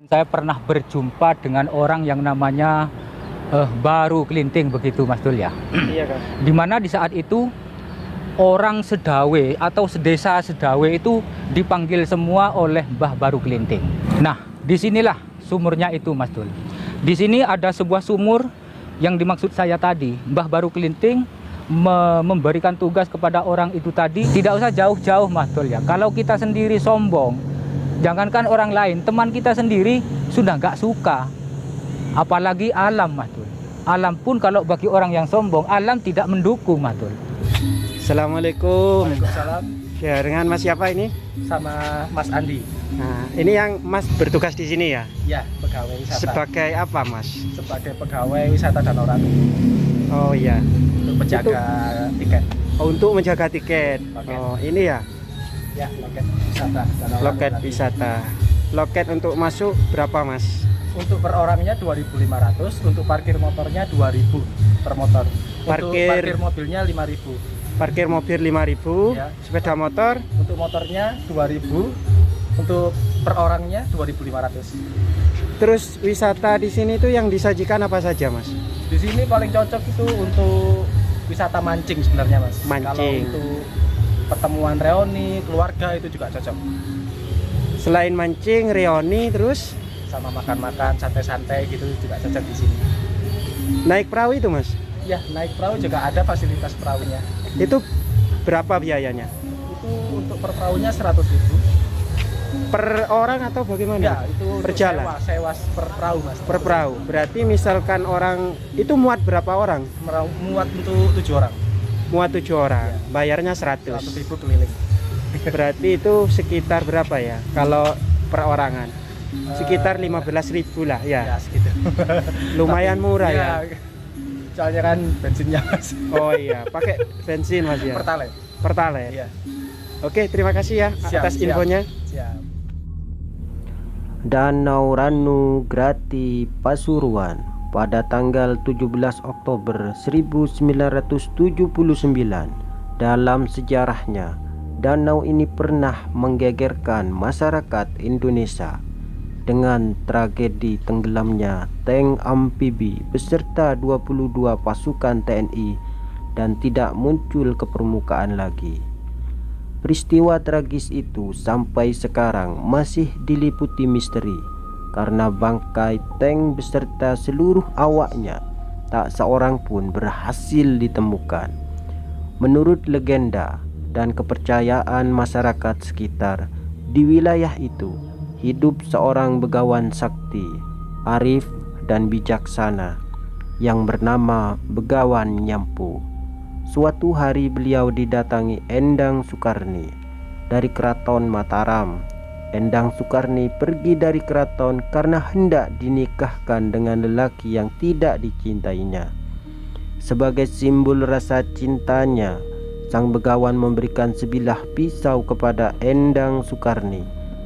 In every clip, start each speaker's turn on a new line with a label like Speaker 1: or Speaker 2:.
Speaker 1: Saya pernah berjumpa dengan orang yang namanya Baru Kelinting begitu Mas Dul ya.
Speaker 2: Iya kan.
Speaker 1: Dimana di saat itu orang Sedawe atau sedesa Sedawe itu dipanggil semua oleh Mbah Baru Kelinting. Nah, disinilah sumurnya itu Mas Dul. Di sini ada sebuah sumur yang dimaksud saya tadi. Mbah Baru Kelinting memberikan tugas kepada orang itu tadi. Tidak usah jauh-jauh Mas Dul ya. Kalau kita sendiri sombong, jangankan orang lain, teman kita sendiri sudah nggak suka. Apalagi alam Mas Dul. Alam pun kalau bagi orang yang sombong, alam tidak mendukung Mas Dul.
Speaker 2: Assalamualaikum.
Speaker 1: Waalaikumsalam.
Speaker 2: Ya, dengan Mas siapa ini?
Speaker 1: Sama Mas Andi.
Speaker 2: Nah, ini yang Mas bertugas di sini ya?
Speaker 1: Ya, pegawai wisata.
Speaker 2: Sebagai apa Mas?
Speaker 1: Sebagai pegawai wisata Danau Ranu.
Speaker 2: Oh iya.
Speaker 1: Untuk menjaga tiket.
Speaker 2: Oh, untuk menjaga tiket.
Speaker 1: Loket.
Speaker 2: Oh, ini ya?
Speaker 1: Ya, loket wisata Danau Ranu.
Speaker 2: Loket wisata. Loket untuk masuk berapa Mas?
Speaker 1: Untuk per orangnya 2.500, untuk parkir motornya 2.000 per motor. Untuk parkir mobilnya 5.000.
Speaker 2: Parkir mobil 5.000,
Speaker 1: Ya.
Speaker 2: sepeda motor
Speaker 1: Untuk motornya 2.000, untuk per orangnya 2.500.
Speaker 2: Terus wisata di sini tuh yang disajikan apa saja Mas?
Speaker 1: Di sini paling cocok itu untuk wisata mancing sebenarnya Mas.
Speaker 2: Mancing.
Speaker 1: Kalau untuk pertemuan reuni keluarga itu juga cocok.
Speaker 2: Selain mancing, reuni, terus
Speaker 1: Sama makan-makan santai-santai gitu juga cocok di sini.
Speaker 2: naik perahu itu Mas?
Speaker 1: Ya, naik perahu juga ada fasilitas perahunya.
Speaker 2: Itu berapa biayanya?
Speaker 1: Itu untuk per perahunya 100.000.
Speaker 2: Per orang atau bagaimana?
Speaker 1: Ya, itu untuk
Speaker 2: Berjalan?
Speaker 1: sewa per perahu Mas.
Speaker 2: Per perahu. Berarti misalkan orang itu muat berapa orang?
Speaker 1: Muat untuk 7 orang.
Speaker 2: Muat 7 orang.
Speaker 1: Ya.
Speaker 2: Bayarnya 100.
Speaker 1: 100.000 keliling.
Speaker 2: Berarti itu sekitar berapa ya? Kalau perorangan? Sekitar 15.000 lah ya.
Speaker 1: Ya, segitu.
Speaker 2: Lumayan murah ya.
Speaker 1: Soalnya kan bensinnya Mas.
Speaker 2: Oh iya, pakai bensin Mas ya.
Speaker 1: Pertalite.
Speaker 2: Pertalite.
Speaker 1: Iya.
Speaker 2: Oke, terima kasih ya atas
Speaker 1: Siap.
Speaker 2: infonya.
Speaker 1: Siap.
Speaker 3: Danau Ranu Grati Pasuruan pada tanggal 17 Oktober 1979. Dalam sejarahnya, danau ini pernah menggegerkan masyarakat Indonesia dengan tragedi tenggelamnya tank amfibi beserta 22 pasukan TNI dan tidak muncul ke permukaan lagi. Peristiwa tragis itu sampai sekarang masih diliputi misteri karena bangkai tank beserta seluruh awaknya tak seorang pun berhasil ditemukan. Menurut legenda dan kepercayaan masyarakat sekitar di wilayah itu, hidup seorang begawan sakti, arif dan bijaksana yang bernama Begawan Nyampu. Suatu hari beliau didatangi Endang Sukarni dari keraton Mataram. Endang Sukarni pergi dari keraton karena hendak dinikahkan dengan lelaki yang tidak dicintainya. Sebagai simbol rasa cintanya, sang begawan memberikan sebilah pisau kepada Endang Sukarni.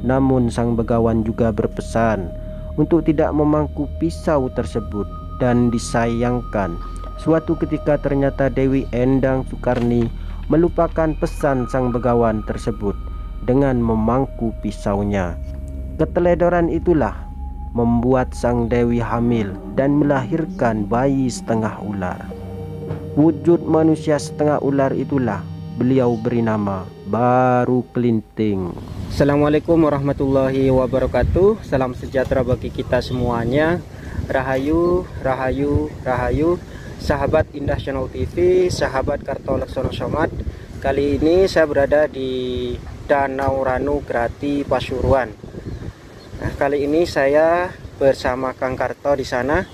Speaker 3: Namun sang begawan juga berpesan untuk tidak memangku pisau tersebut dan disayangkan suatu ketika ternyata Dewi Endang Sukarni melupakan pesan sang begawan tersebut dengan memangku pisaunya. Keteledoran itulah membuat sang Dewi hamil dan melahirkan bayi setengah ular. Wujud manusia setengah ular itulah beliau beri nama Baru Kelinting.
Speaker 2: Assalamualaikum warahmatullahi wabarakatuh. Salam sejahtera bagi kita semuanya. Rahayu, rahayu, rahayu. Sahabat Indah Channel TV, sahabat Karto Laksono Somad. Kali ini saya berada di Danau Ranu Grati Pasuruan. Nah, kali ini saya bersama Kang Karto di sana.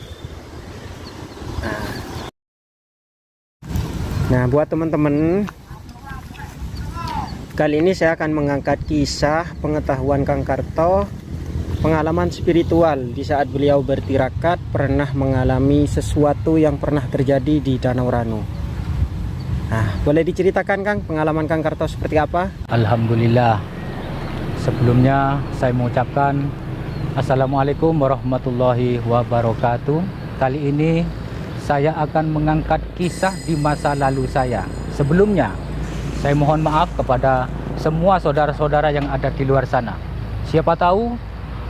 Speaker 2: Nah, buat teman-teman, kali ini saya akan mengangkat kisah pengetahuan Kang Karto, pengalaman spiritual di saat beliau bertirakat pernah mengalami sesuatu yang pernah terjadi di Danau Ranu. Nah, boleh diceritakan Kang, pengalaman Kang Karto seperti apa?
Speaker 1: Alhamdulillah. Sebelumnya saya mengucapkan Assalamualaikum warahmatullahi wabarakatuh. Kali ini saya akan mengangkat kisah di masa lalu saya. Sebelumnya saya mohon maaf kepada semua saudara-saudara yang ada di luar sana. Siapa tahu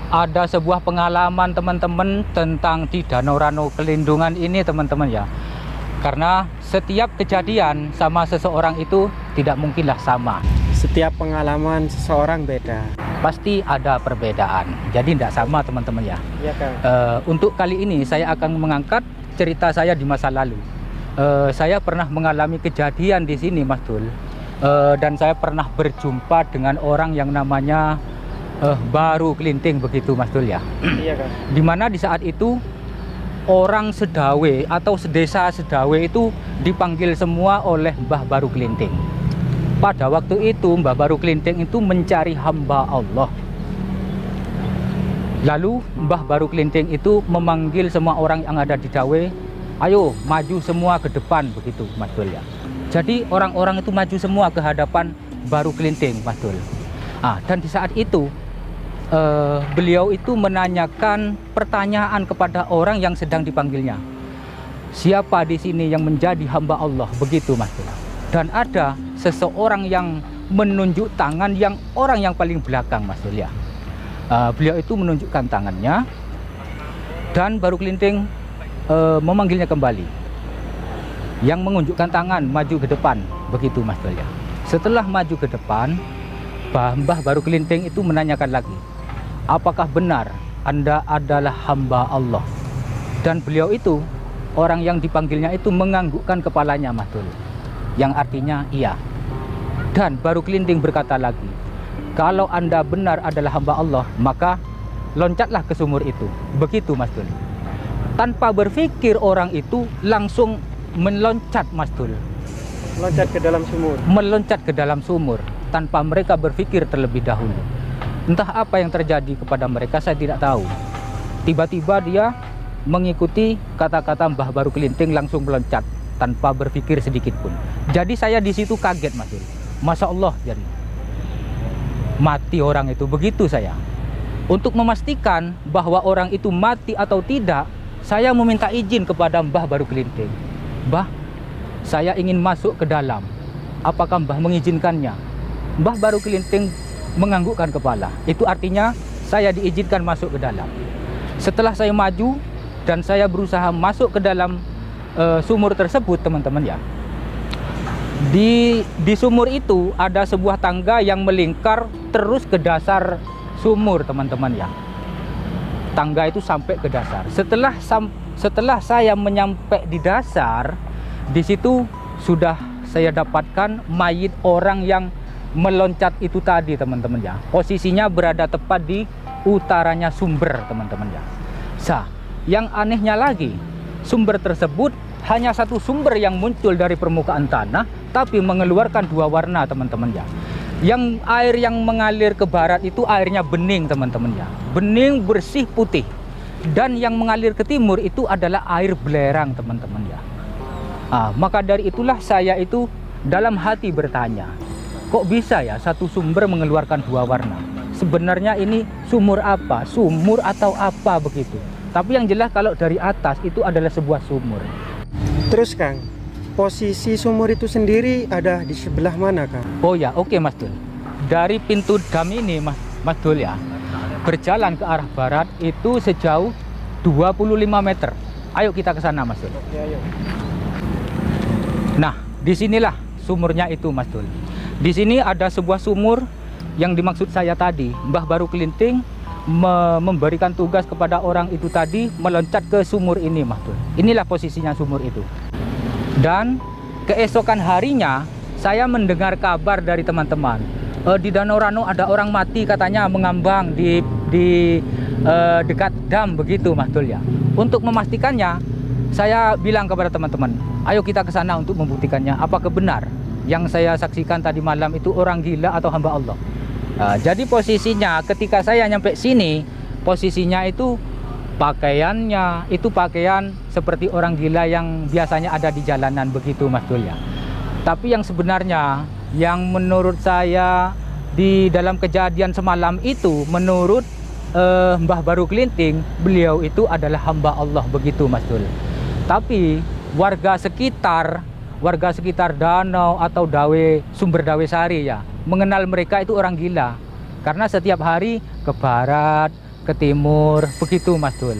Speaker 1: ada sebuah pengalaman teman-teman tentang di Danau Rano Kelindungan ini teman-teman ya. Karena setiap kejadian sama seseorang itu tidak mungkinlah sama.
Speaker 2: Setiap pengalaman seseorang beda.
Speaker 1: Pasti ada perbedaan. Jadi tidak sama teman-teman ya.
Speaker 2: Iya Kang.
Speaker 1: Untuk kali ini saya akan mengangkat cerita saya di masa lalu. Saya pernah mengalami kejadian di sini Mas Dul. Dan saya pernah berjumpa dengan orang yang namanya Baru Kelinting begitu Mas Dul ya.
Speaker 2: Iya Kang.
Speaker 1: Dimana di saat itu orang Sedawe atau sedesa Sedawe itu dipanggil semua oleh Mbah Baru Kelinting. Pada waktu itu Mbah Baru Kelinting itu mencari hamba Allah. Lalu Mbah Baru Kelinting itu memanggil semua orang yang ada di Dawe, ayo maju semua ke depan begitu Mas Dul ya. Jadi orang-orang itu maju semua ke hadapan Baru Kelinting Mas Dul. Dan di saat itu beliau itu menanyakan pertanyaan kepada orang yang sedang dipanggilnya. Siapa di sini yang menjadi hamba Allah begitu Mas Dul. Dan ada seseorang yang menunjuk tangan yang orang yang paling belakang Mas Dul ya. Beliau itu menunjukkan tangannya dan Baru Kelinting memanggilnya kembali. Yang menunjukkan tangan maju ke depan begitu Mas Dul ya. Setelah maju ke depan, Mbah Baru Kelinting itu menanyakan lagi, apakah benar Anda adalah hamba Allah? Dan beliau itu, orang yang dipanggilnya itu menganggukkan kepalanya Mas Dul, yang artinya iya. Dan Baru Kelinting berkata lagi, kalau Anda benar adalah hamba Allah, maka loncatlah ke sumur itu. Begitu Mas Dul. Tanpa berpikir orang itu langsung meloncat Mas Dul.
Speaker 2: Loncat ke dalam sumur.
Speaker 1: Meloncat ke dalam sumur tanpa mereka berpikir terlebih dahulu. Entah apa yang terjadi kepada mereka, saya tidak tahu. Tiba-tiba dia mengikuti kata-kata Mbah Baru Kelinting, langsung meloncat tanpa berpikir sedikit pun. Jadi saya di situ kaget Mas Dul. Masya Allah, jadi mati orang itu. Begitu saya. Untuk memastikan bahwa orang itu mati atau tidak, saya meminta izin kepada Mbah Baru Kelinting. Mbah, saya ingin masuk ke dalam. Apakah Mbah mengizinkannya? Mbah Baru Kelinting menganggukkan kepala. Itu artinya saya diizinkan masuk ke dalam. Setelah saya maju dan saya berusaha masuk ke dalam sumur tersebut teman-teman ya. Di sumur itu ada sebuah tangga yang melingkar terus ke dasar sumur teman-teman ya. Tangga itu sampai ke dasar. Setelah saya menyampai di dasar, di situ sudah saya dapatkan mayit orang yang meloncat itu tadi teman-teman ya. Posisinya berada tepat di utaranya sumber teman-teman ya. Yang anehnya lagi, sumber tersebut hanya satu sumber yang muncul dari permukaan tanah, tapi mengeluarkan dua warna teman-teman ya. Yang air yang mengalir ke barat itu airnya bening teman-teman ya. Bening, bersih, putih. Dan yang mengalir ke timur itu adalah air belerang teman-teman ya. Maka dari itulah saya itu dalam hati bertanya, kok bisa ya satu sumber mengeluarkan dua warna? Sebenarnya ini sumur apa? Sumur atau apa begitu? Tapi yang jelas kalau dari atas itu adalah sebuah sumur.
Speaker 2: Terus Kang, posisi sumur itu sendiri ada di sebelah mana Kang?
Speaker 1: Oh ya, oke Mas Dul. Dari pintu dam ini Mas Dul ya, berjalan ke arah barat itu sejauh 25 meter. Ayo kita ke sana Mas Dul.
Speaker 2: Ya, ayo.
Speaker 1: Nah, disinilah sumurnya itu Mas Dul. Di sini ada sebuah sumur yang dimaksud saya tadi. Mbah Baru Kelinting memberikan tugas kepada orang itu tadi meloncat ke sumur ini Mas Dul. Inilah posisinya sumur itu. Dan keesokan harinya saya mendengar kabar dari teman-teman, di Danau Rano ada orang mati katanya mengambang di dekat dam begitu Mas Dul ya. Untuk memastikannya, saya bilang kepada teman-teman, ayo kita ke sana untuk membuktikannya apakah benar yang saya saksikan tadi malam itu orang gila atau hamba Allah. Jadi posisinya ketika saya nyampe sini, posisinya itu pakaiannya itu pakaian seperti orang gila yang biasanya ada di jalanan begitu Mas Dul ya. Tapi yang sebenarnya yang menurut saya di dalam kejadian semalam itu, menurut Mbah Baru Kelinting, beliau itu adalah hamba Allah begitu Mas Dul. Tapi warga sekitar danau atau Dawe, sumber Dawe Sari ya, mengenal mereka itu orang gila. Karena setiap hari ke barat, ke timur, begitu Mas Dul.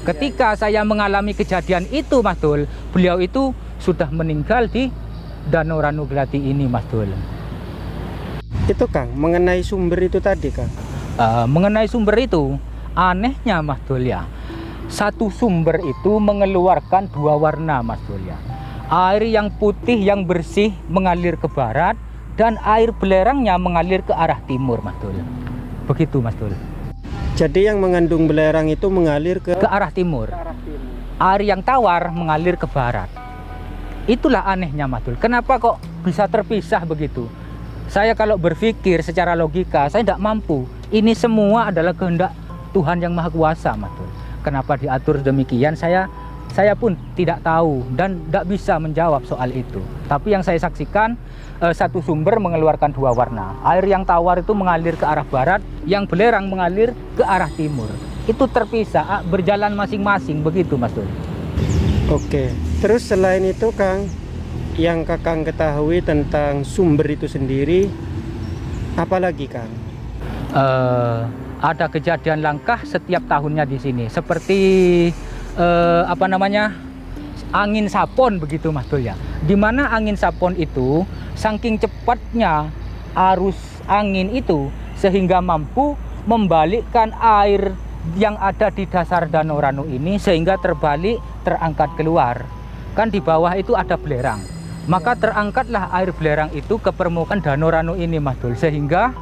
Speaker 1: Ketika saya mengalami kejadian itu Mas Dul, beliau itu sudah meninggal di Danau Rannugelati ini Mas Dul.
Speaker 2: Itu Kang, mengenai sumber itu tadi Kang.
Speaker 1: Mengenai sumber itu, anehnya Mas Dul ya, satu sumber itu mengeluarkan dua warna Mas Dul ya. Air yang putih yang bersih mengalir ke barat, dan air belerangnya mengalir ke arah timur Mas Dul. Begitu Mas Dul.
Speaker 2: Jadi yang mengandung belerang itu mengalir ke
Speaker 1: Arah timur. Air yang tawar mengalir ke barat. Itulah anehnya Mas Dul. Kenapa kok bisa terpisah begitu? Saya kalau berpikir secara logika, saya tidak mampu. Ini semua adalah kehendak Tuhan yang Maha Kuasa Mas Dul. Kenapa diatur demikian, saya pun tidak tahu dan tidak bisa menjawab soal itu. Tapi yang saya saksikan, satu sumber mengeluarkan dua warna. Air yang tawar itu mengalir ke arah barat, yang belerang mengalir ke arah timur. Itu terpisah, berjalan masing-masing, begitu Mas Dul.
Speaker 2: Oke. Terus selain itu Kang, yang Kakang ketahui tentang sumber itu sendiri, apalagi Kang?
Speaker 1: Ada kejadian langkah setiap tahunnya di sini, seperti angin sapon begitu Mas Dul ya. Dimana angin sapon itu saking cepatnya arus angin itu sehingga mampu membalikkan air yang ada di dasar Danau Ranu ini sehingga terbalik, terangkat keluar. Kan di bawah itu ada belerang, maka terangkatlah air belerang itu ke permukaan Danau Ranu ini Mas Dul, sehingga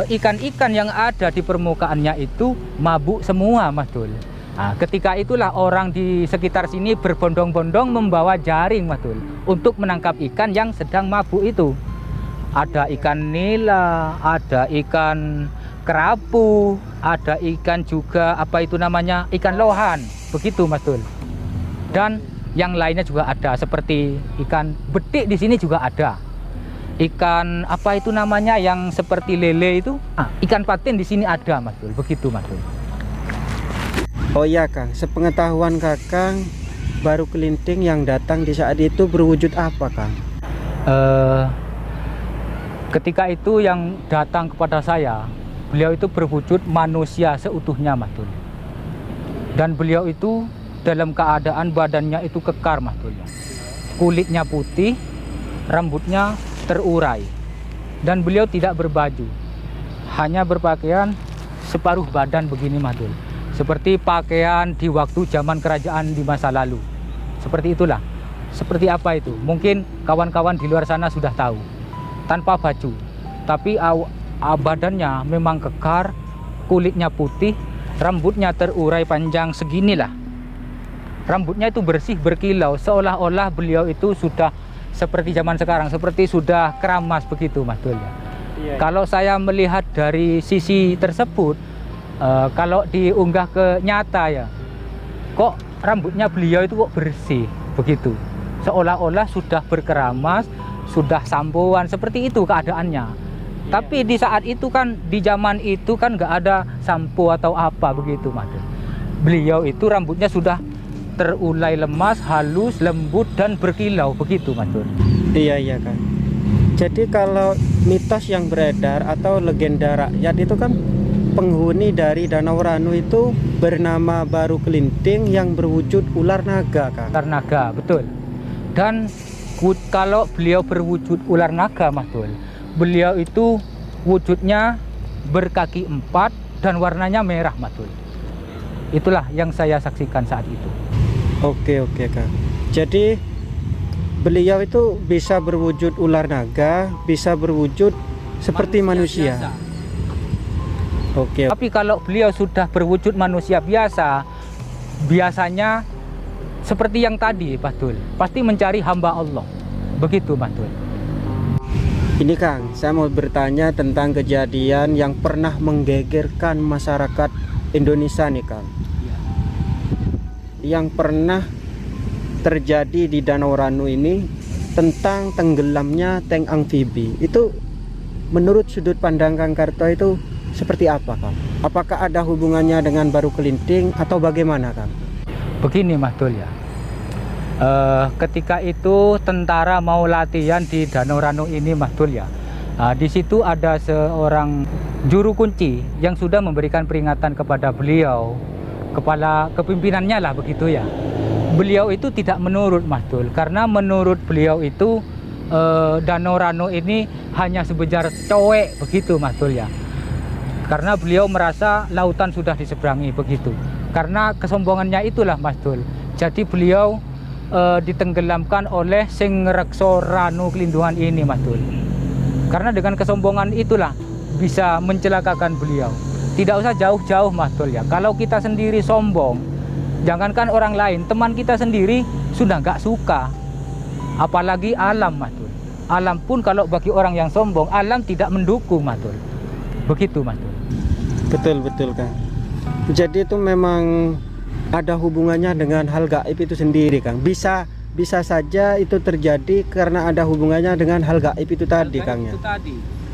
Speaker 1: ikan-ikan yang ada di permukaannya itu mabuk semua Mas Dul. Nah, ketika itulah orang di sekitar sini berbondong-bondong membawa jaring Mas Dul untuk menangkap ikan yang sedang mabuk itu. Ada ikan nila, ada ikan kerapu, ada ikan juga ikan lohan, begitu Mas Dul. Dan yang lainnya juga ada, seperti ikan betik di sini juga ada. Ikan yang seperti lele itu, ikan patin di sini ada Mas Dul, begitu Mas Dul.
Speaker 2: Oh iya Kang, sepengetahuan Kakang, baru kelinting yang datang di saat itu berwujud apa Kang?
Speaker 1: Ketika itu yang datang kepada saya, beliau itu berwujud manusia seutuhnya Mas Dul. Dan beliau itu dalam keadaan badannya itu kekar Mas Dul. Kulitnya putih, rambutnya terurai. Dan beliau tidak berbaju, hanya berpakaian separuh badan begini Mas Dul. Seperti pakaian di waktu zaman kerajaan di masa lalu. Seperti itulah. Seperti apa itu? Mungkin kawan-kawan di luar sana sudah tahu. Tanpa baju. Tapi badannya memang kekar, kulitnya putih, rambutnya terurai panjang seginilah. Rambutnya itu bersih berkilau, seolah-olah beliau itu sudah seperti zaman sekarang, seperti sudah keramas begitu Mas Dul. Iya. Kalau saya melihat dari sisi tersebut, kalau diunggah ke nyata ya, kok rambutnya beliau itu kok bersih begitu, seolah-olah sudah berkeramas, sudah sampoan, seperti itu keadaannya. Tapi di saat itu kan, di zaman itu kan nggak ada sampo atau apa begitu Mas. Beliau itu rambutnya sudah terulai lemas, halus, lembut dan berkilau begitu Mas.
Speaker 2: Iya Kang. Jadi kalau mitos yang beredar atau legenda rakyat itu kan, penghuni dari Danau Ranu itu bernama Baru Kelinting yang berwujud ular naga Kang.
Speaker 1: Ular naga, betul. Dan kalau beliau berwujud ular naga Mas Dul, beliau itu wujudnya berkaki 4 dan warnanya merah Mas Dul. Itulah yang saya saksikan saat itu.
Speaker 2: Oke Kang. Jadi beliau itu bisa berwujud ular naga, bisa berwujud seperti manusia. Oke.
Speaker 1: Tapi kalau beliau sudah berwujud manusia biasa, biasanya seperti yang tadi Mas Dul, pasti mencari hamba Allah. Begitu Mas Dul.
Speaker 2: Ini Kang, saya mau bertanya tentang kejadian yang pernah menggegerkan masyarakat Indonesia nih Kang. Yang pernah terjadi di Danau Ranu ini tentang tenggelamnya tank amfibi. Itu menurut sudut pandang Kang Karto itu seperti apa Kang? Apakah ada hubungannya dengan Baru Kelinting atau bagaimana Kang?
Speaker 1: Begini Mas Dul ya, ketika itu tentara mau latihan di Danau Ranu ini Mas Dul ya, di situ ada seorang juru kunci yang sudah memberikan peringatan kepada beliau, kepala kepimpinannya lah begitu ya. Beliau itu tidak menurut Mas Dul, karena menurut beliau itu Danau Rano ini hanya sebejar cowek begitu Mas Dul ya. Karena beliau merasa lautan sudah diseberangi begitu. Karena kesombongannya itulah Mas Dul. Jadi beliau ditenggelamkan oleh sing ngrekso Rano Kelindungan ini Mas Dul. Karena dengan kesombongan itulah bisa mencelakakan beliau. Tidak usah jauh-jauh Mas Dul ya. Kalau kita sendiri sombong, jangankan orang lain, teman kita sendiri sudah nggak suka. Apalagi alam Mas Dul. Alam pun kalau bagi orang yang sombong, alam tidak mendukung Mas Dul. Begitu Mas Dul.
Speaker 2: Betul Kang. Jadi itu memang ada hubungannya dengan hal gaib itu sendiri Kang. Bisa saja itu terjadi karena ada hubungannya dengan hal gaib itu tadi Kang ya.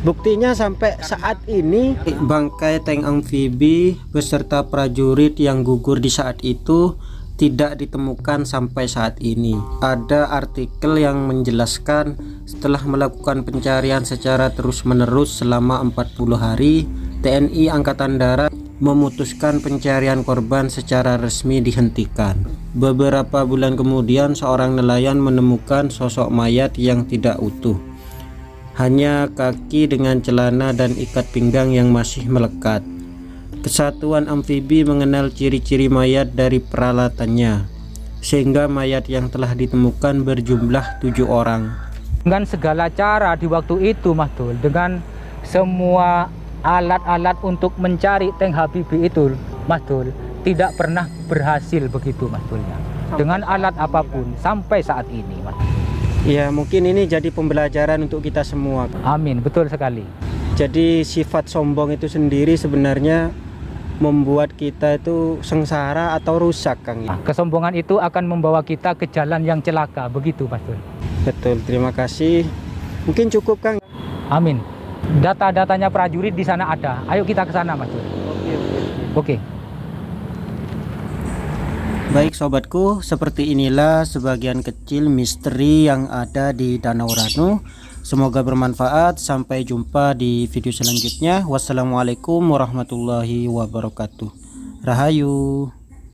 Speaker 2: Buktinya sampai saat ini bangkai tank amfibi beserta prajurit yang gugur di saat itu tidak ditemukan sampai saat ini. Ada artikel yang menjelaskan setelah melakukan pencarian secara terus-menerus selama 40 hari, TNI Angkatan Darat memutuskan pencarian korban secara resmi dihentikan. Beberapa bulan kemudian seorang nelayan menemukan sosok mayat yang tidak utuh. Hanya kaki dengan celana dan ikat pinggang yang masih melekat. Kesatuan amfibi mengenal ciri-ciri mayat dari peralatannya, sehingga mayat yang telah ditemukan berjumlah 7 orang.
Speaker 1: Dengan segala cara di waktu itu Mas Dul, dengan semua alat-alat untuk mencari tank Habibie itu Mas Dul, tidak pernah berhasil begitu Mas Dul ya. Dengan alat apapun sampai saat ini Mas.
Speaker 2: Ya mungkin ini jadi pembelajaran untuk kita semua.
Speaker 1: Amin, betul sekali.
Speaker 2: Jadi sifat sombong itu sendiri sebenarnya membuat kita itu sengsara atau rusak Kang.
Speaker 1: Kesombongan itu akan membawa kita ke jalan yang celaka, begitu Mas Dul.
Speaker 2: Betul, terima kasih. Mungkin cukup Kang.
Speaker 1: Amin. Data-datanya prajurit di sana ada. Ayo kita ke sana Mas Dul. Oke.
Speaker 2: Baik sobatku, seperti inilah sebagian kecil misteri yang ada di Danau Rano. Semoga bermanfaat. Sampai jumpa di video selanjutnya. Wassalamualaikum warahmatullahi wabarakatuh. Rahayu.